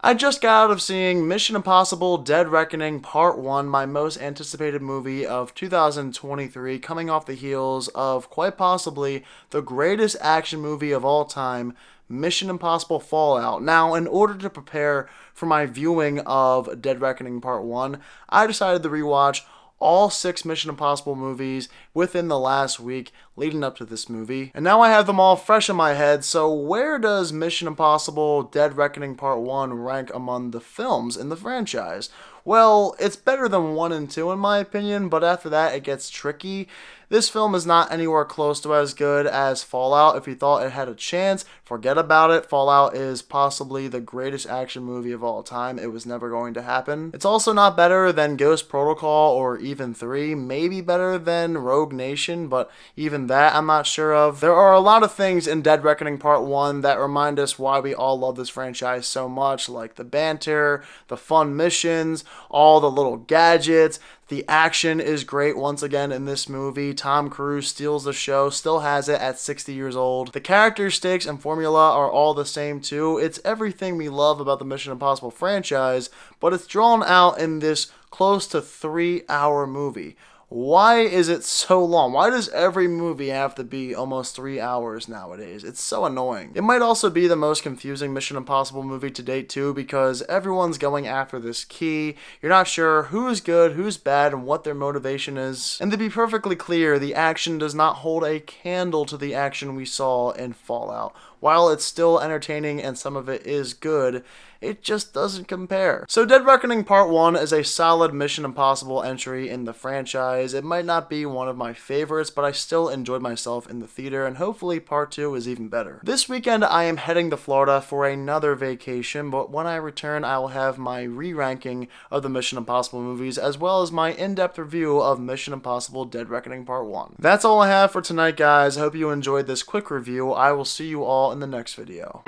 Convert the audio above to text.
I just got out of seeing Mission Impossible Dead Reckoning Part 1, my most anticipated movie of 2023, coming off the heels of quite possibly the greatest action movie of all time, Mission Impossible Fallout. Now, in order to prepare for my viewing of Dead Reckoning Part 1, I decided to rewatch all six Mission Impossible movies within the last week leading up to this movie. And now I have them all fresh in my head, so where does Mission Impossible Dead Reckoning Part 1 rank among the films in the franchise? Well, it's better than 1 and 2 in my opinion, but after that it gets tricky. This film is not anywhere close to as good as Fallout. If you thought it had a chance, forget about it. Fallout is possibly the greatest action movie of all time. It was never going to happen. It's also not better than Ghost Protocol or even 3. Maybe better than Rogue Nation, but even that I'm not sure of. There are a lot of things in Dead Reckoning Part 1 that remind us why we all love this franchise so much, like the banter, the fun missions, all the little gadgets. The action is great once again in this movie. Tom Cruise steals the show, still has it at 60 years old. The character stakes and formula are all the same too. It's everything we love about the Mission Impossible franchise, but it's drawn out in this close to 3-hour movie. Why is it so long? Why does every movie have to be almost 3 hours nowadays? It's so annoying. It might also be the most confusing Mission Impossible movie to date too, because everyone's going after this key. You're not sure who's good, who's bad, and what their motivation is. And to be perfectly clear, the action does not hold a candle to the action we saw in Fallout. While it's still entertaining and some of it is good, it just doesn't compare. So Dead Reckoning Part 1 is a solid Mission Impossible entry in the franchise. It might not be one of my favorites, but I still enjoyed myself in the theater, and hopefully Part 2 is even better. This weekend I am heading to Florida for another vacation, but when I return I will have my re-ranking of the Mission Impossible movies, as well as my in-depth review of Mission Impossible Dead Reckoning Part 1. That's all I have for tonight, guys. I hope you enjoyed this quick review. I will see you all in the next video.